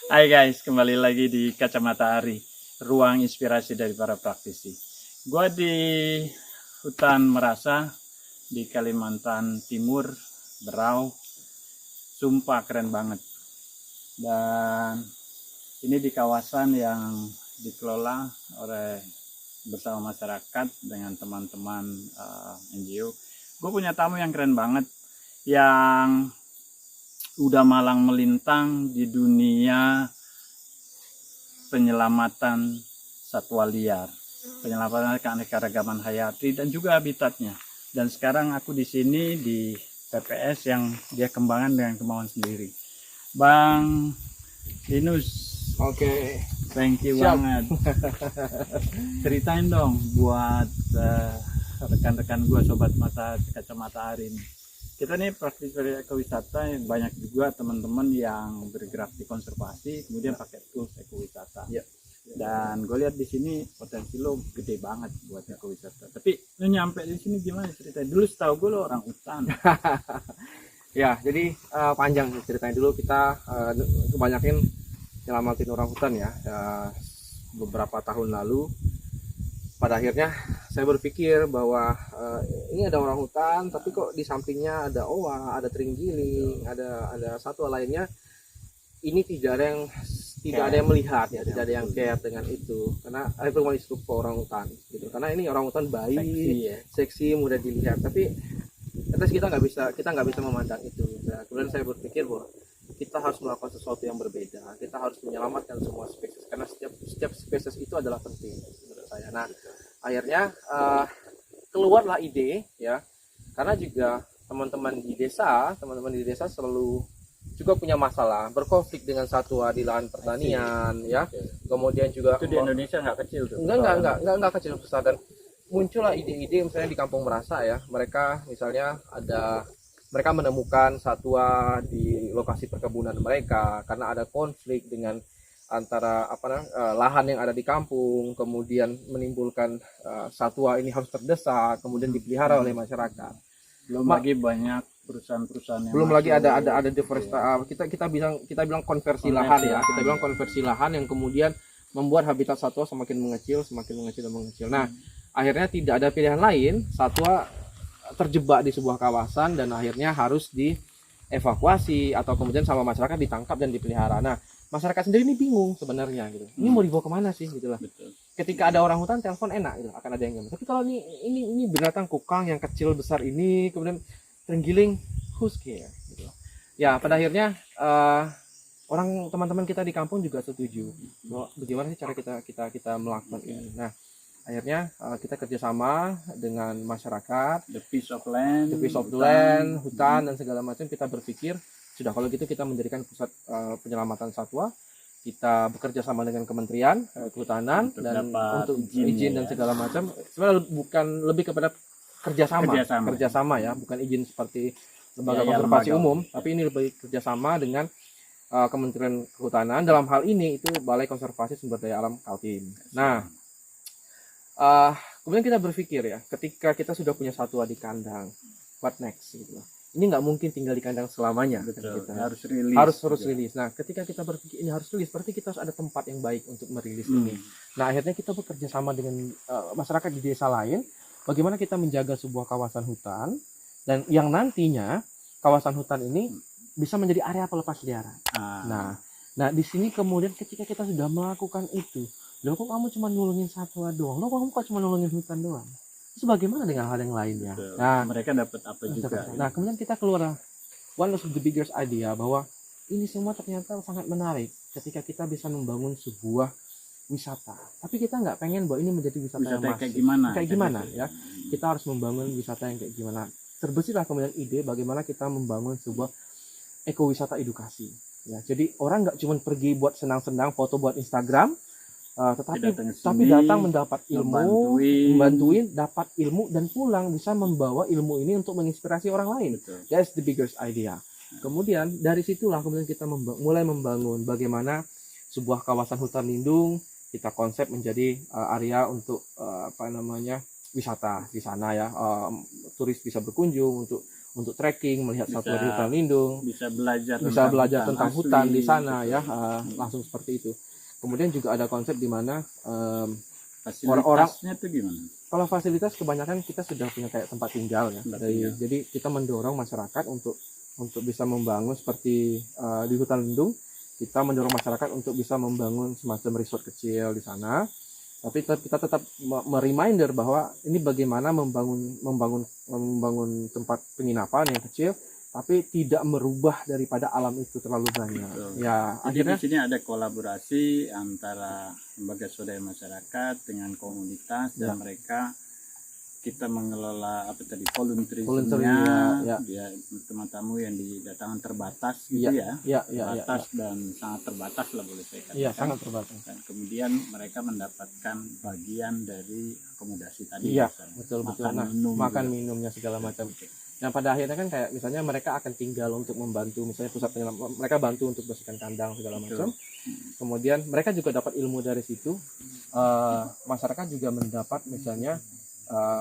Hai guys, kembali lagi di Kacamata Ari, ruang inspirasi dari para praktisi. Gua di hutan Merasa di Kalimantan Timur, Berau. Sumpah keren banget. Dan ini di kawasan yang dikelola oleh bersama masyarakat dengan teman-teman NGO. Gue punya tamu yang keren banget, yang udah malang melintang di dunia penyelamatan satwa liar, penyelamatan keanekaragaman hayati dan juga habitatnya. Dan sekarang aku di sini di PPS yang dia kembangkan dengan kemauan sendiri. Bang Linus, Oke, thank you siap. banget. Ceritain dong buat rekan-rekan gue, sobat mata kacamata hari ini. Kita nih praktisi ekowisata, yang banyak juga teman-teman yang bergerak di konservasi, kemudian pakai tools ekowisata. Ya. Dan gue lihat di sini potensi lo gede banget buat ekowisata. Tapi lo nyampe di sini gimana ceritanya? Dulu setahu gue lo orang hutan. Ya, jadi panjang ceritanya dulu kita kebanyakan nyelamatin orang hutan ya. Beberapa tahun lalu, pada akhirnya saya berpikir bahwa ini ada orang hutan, tapi kok di sampingnya ada owa, ada terenggiling, ada satwa lainnya. Ini tidak ada yang melihat ya, tidak ada yang care dengan itu, karena everyone is look for orang hutan gitu. Karena ini orang hutan baik, seksi, mudah dilihat, tapi atas kita nggak bisa memandang itu. Nah, kemudian saya berpikir bahwa kita harus melakukan sesuatu yang berbeda. Kita harus menyelamatkan semua spesies, karena setiap spesies itu adalah penting menurut saya. Nah, akhirnya keluarlah ide ya, karena juga teman-teman di desa selalu juga punya masalah, berkonflik dengan satwa di lahan pertanian ya. Kemudian juga Itu di Indonesia nggak kecil tuh. enggak kecil besar. Dan muncullah ide-ide misalnya di Kampung Merasa ya, mereka menemukan satwa di lokasi perkebunan mereka karena ada konflik dengan antara lahan yang ada di kampung, kemudian menimbulkan satwa ini harus terdesak, kemudian dipelihara oleh masyarakat. Belum lagi banyak perusahaan-perusahaan yang Belum lagi masuk. ada deforestasi, kita bilang konversi lahan ya, kita bilang konversi lahan yang kemudian membuat habitat satwa semakin mengecil dan mengecil. Nah, akhirnya tidak ada pilihan lain, satwa terjebak di sebuah kawasan dan akhirnya harus dievakuasi atau kemudian sama masyarakat ditangkap dan dipelihara. Nah, masyarakat sendiri ini bingung sebenarnya gitu. Ini mau dibawa kemana sih gitulah. Betul. Ketika ada orang hutan telepon enak gitu, akan ada yang nyaman. Tapi kalau ini binatang kukang yang kecil besar ini, kemudian terenggiling, who's care gitu. Ya, pada akhirnya teman-teman kita di kampung juga setuju bahwa bagaimana sih cara kita melakukan ini. Nah, akhirnya kita kerjasama dengan masyarakat, The piece of land, hutan dan segala macam. Kita berpikir sudah, kalau gitu kita mendirikan pusat penyelamatan satwa. Kita bekerja sama dengan Kementerian Kehutanan untuk izin dan segala macam. Sebenarnya bukan, lebih kepada kerjasama ya, bukan izin seperti lembaga konservasi umum, tapi ini lebih kerjasama dengan Kementerian Kehutanan. Dalam hal ini itu Balai Konservasi Sumber Daya Alam Kaltim. Nah, kemudian kita berpikir ya, ketika kita sudah punya satwa di kandang, what next gitu. Ini nggak mungkin tinggal di kandang selamanya. Betul, kita harus rilis. Nah, ketika kita berpikir ini harus rilis, berarti kita harus ada tempat yang baik untuk merilis ini. Nah, akhirnya kita bekerja sama dengan masyarakat di desa lain, bagaimana kita menjaga sebuah kawasan hutan, dan yang nantinya kawasan hutan ini bisa menjadi area pelepas liaran. Nah, di sini kemudian ketika kita sudah melakukan itu, loh kok kamu cuma nolongin satwa doang? Loh kamu kok cuma nolongin hutan doang? Terus bagaimana dengan hal yang lainnya? Betul. Nah, mereka dapat apa juga? Nah, kemudian kita keluar one of the biggest idea bahwa ini semua ternyata sangat menarik ketika kita bisa membangun sebuah wisata. Tapi kita nggak pengen bahwa ini menjadi wisata yang masif. Kayak gimana ya? Kita harus membangun wisata yang kayak gimana? Terbersihlah kemudian ide bagaimana kita membangun sebuah ekowisata edukasi. Ya, jadi orang nggak cuma pergi buat senang-senang foto buat Instagram, tapi datang mendapat ilmu, membantuin, dapat ilmu dan pulang bisa membawa ilmu ini untuk menginspirasi orang lain. That's the biggest idea. Kemudian dari situlah kemudian kita mulai membangun bagaimana sebuah kawasan hutan lindung kita konsep menjadi area untuk wisata di sana ya, turis bisa berkunjung untuk trekking, melihat satwa Bisa- di hutan lindung, bisa belajar bisa belajar tentang asli, hutan di sana gitu. ya, langsung seperti itu. Kemudian juga ada konsep di mana Fasilitasnya tuh gimana? kalau fasilitas kebanyakan kita sudah punya kayak tempat tinggal ya. Tempat tinggal. Jadi kita mendorong masyarakat untuk bisa membangun seperti di hutan lindung, kita mendorong masyarakat untuk bisa membangun semacam resort kecil di sana. Tapi kita tetap mereminder bahwa ini bagaimana membangun tempat penginapan yang kecil, tapi tidak merubah daripada alam itu terlalu banyak. Betul. Ya, Jadi akhirnya di sini ada kolaborasi antara lembaga swadaya masyarakat dengan komunitas Ya. dan mereka kita mengelola apa tadi volunteerismnya, Volunteering, ya. dia tamu yang didatangkan terbatas gitu ya, ya, terbatas dan sangat terbatas lah boleh saya katakan. iya, sangat terbatas. Dan kemudian mereka mendapatkan bagian dari akomodasi tadi, Iya, misalnya. betul. Makan, Nah, minum makan juga. minumnya segala macam. Oke. Nah, pada akhirnya kan kayak misalnya mereka akan tinggal untuk membantu, misalnya pusat penyelam, mereka bantu untuk bersihkan kandang segala Betul. macam. Kemudian mereka juga dapat ilmu dari situ. Masyarakat juga mendapat misalnya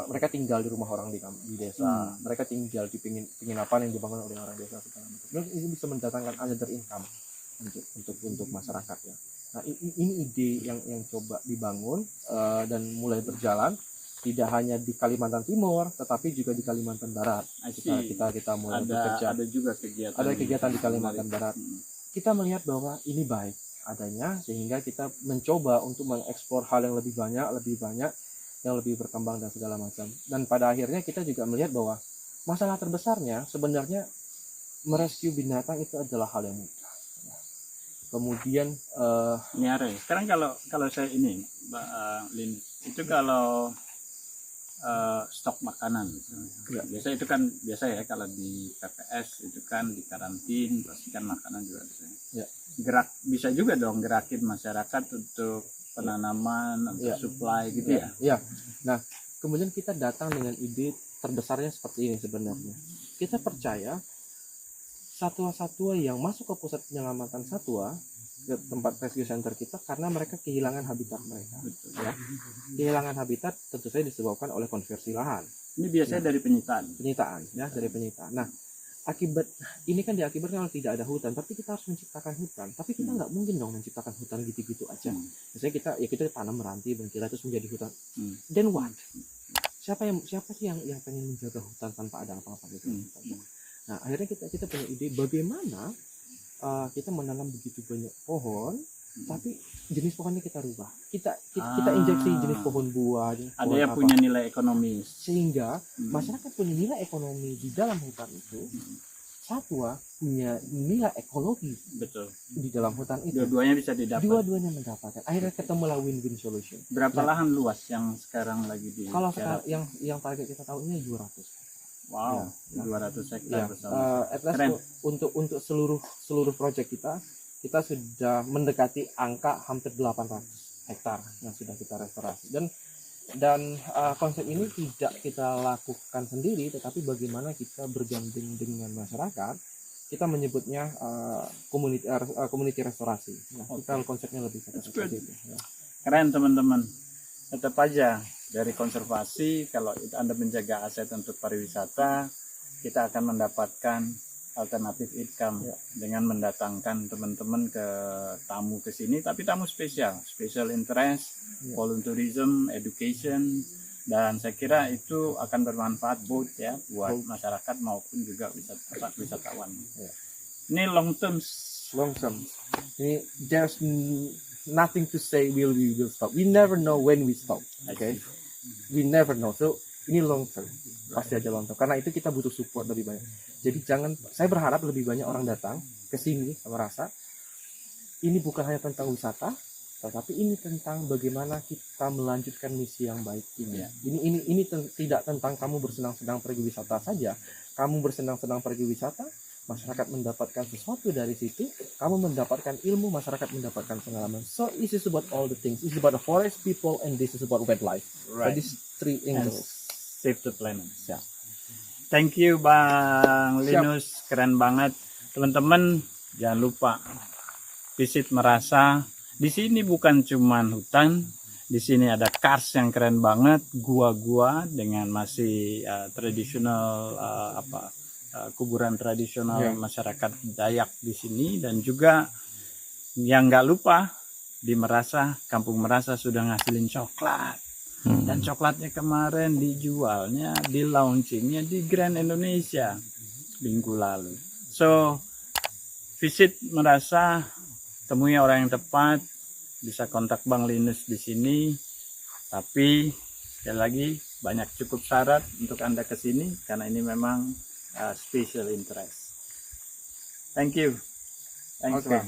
mereka tinggal di rumah orang di desa, mereka tinggal di penginapan yang dibangun oleh orang desa segala macam. Dan ini bisa mendatangkan another income untuk masyarakat ya. Nah, ini ide yang coba dibangun dan mulai berjalan. Tidak hanya di Kalimantan Timur, tetapi juga di Kalimantan Barat. Kita mulai bekerja. Ada juga kegiatan. Ada kegiatan di Kalimantan menarik. Barat. Kita melihat bahwa ini baik adanya, sehingga kita mencoba untuk mengeksplor hal yang lebih banyak, yang lebih berkembang dan segala macam. Dan pada akhirnya kita juga melihat bahwa masalah terbesarnya sebenarnya merescue binatang itu adalah hal yang mudah. Kemudian Miara. Sekarang kalau saya ini, Mbak Lin, itu kalau stok makanan misalnya. Biasa ya kalau di PPS itu kan di karantin pastikan makanan juga bisa. Ya. Bisa juga dong gerakin masyarakat untuk penanaman, untuk supply gitu ya. Ya. Nah, kemudian kita datang dengan ide terbesarnya seperti ini sebenarnya. Kita percaya satwa-satwa yang masuk ke pusat penyelamatan satwa, ke tempat rescue center kita, karena mereka kehilangan habitat mereka. Betul. Ya. Kehilangan habitat tentu saja disebabkan oleh konversi lahan. Ini biasanya dari penyitaan. Dari penyitaan. Nah, akibat ini kan diakibatkan kalau tidak ada hutan, tapi kita harus menciptakan hutan. Tapi kita nggak mungkin dong menciptakan hutan gitu-gitu aja. Misalnya kita tanam meranti, bengkila terus menjadi hutan. Then what? Siapa sih yang pengen menjaga hutan tanpa ada apa-apa gitu? Nah, akhirnya kita punya ide bagaimana kita menanam begitu banyak pohon, tapi jenis pohonnya kita rubah. Kita injeksi jenis pohon buah. Ada yang punya nilai ekonomis. Sehingga masyarakat punya nilai ekonomi di dalam hutan itu. Satwa punya nilai ekologi. Betul. Di dalam hutan itu. Dua-duanya bisa didapat. Dua-duanya mendapatkan. Akhirnya ketemulah win-win solution. Berapa lahan luas yang sekarang lagi di? Kalau sekarang yang target kita tahu ini 200. Wow, Ya. 200 hektar bersama. At least untuk seluruh proyek kita sudah mendekati angka hampir 800 hektar yang sudah kita restorasi. Dan konsep ini tidak kita lakukan sendiri, tetapi bagaimana kita bergandeng dengan masyarakat. Kita menyebutnya community restorasi. Nah, kita konsepnya lebih seperti itu. Ya. Keren teman-teman. Tetap aja dari konservasi, kalau Anda menjaga aset untuk pariwisata, kita akan mendapatkan alternatif income dengan mendatangkan teman-teman tamu ke sini, tapi tamu special interest, volunteerism, education, dan saya kira itu akan bermanfaat both ya buat masyarakat maupun juga wisatawan. Ini long term. Ini there's nothing to say we will stop. We never know when we stop. Okay, we never know. So ini long term, pasti aja long term. Karena itu kita butuh support lebih banyak. Jadi saya berharap lebih banyak orang datang ke sini merasa ini bukan hanya tentang wisata, tetapi ini tentang bagaimana kita melanjutkan misi yang baik ini. Ini tidak tentang kamu bersenang-senang pergi wisata saja. Kamu bersenang-senang pergi wisata, masyarakat mendapatkan sesuatu dari situ, kamu mendapatkan ilmu, masyarakat mendapatkan pengalaman. So this is about all the things. This is about the forest people and this is about wildlife. Right. So these three angles. Save the planet. Ya. Thank you Bang Linus, keren banget. Teman-teman jangan lupa visit Merasa. Di sini bukan cuman hutan, di sini ada kars yang keren banget, gua-gua dengan masih tradisional kuburan tradisional Ya. masyarakat Dayak di sini, dan juga yang nggak lupa di Merasa, Kampung Merasa sudah ngasilin coklat. Dan coklatnya kemarin dijualnya, di launchingnya di Grand Indonesia minggu lalu. So visit Merasa, temui orang yang tepat, bisa kontak Bang Linus di sini. Tapi sekali lagi banyak cukup syarat untuk Anda ke sini karena ini memang special interest. Thank you. Thanks, Oke. Bang.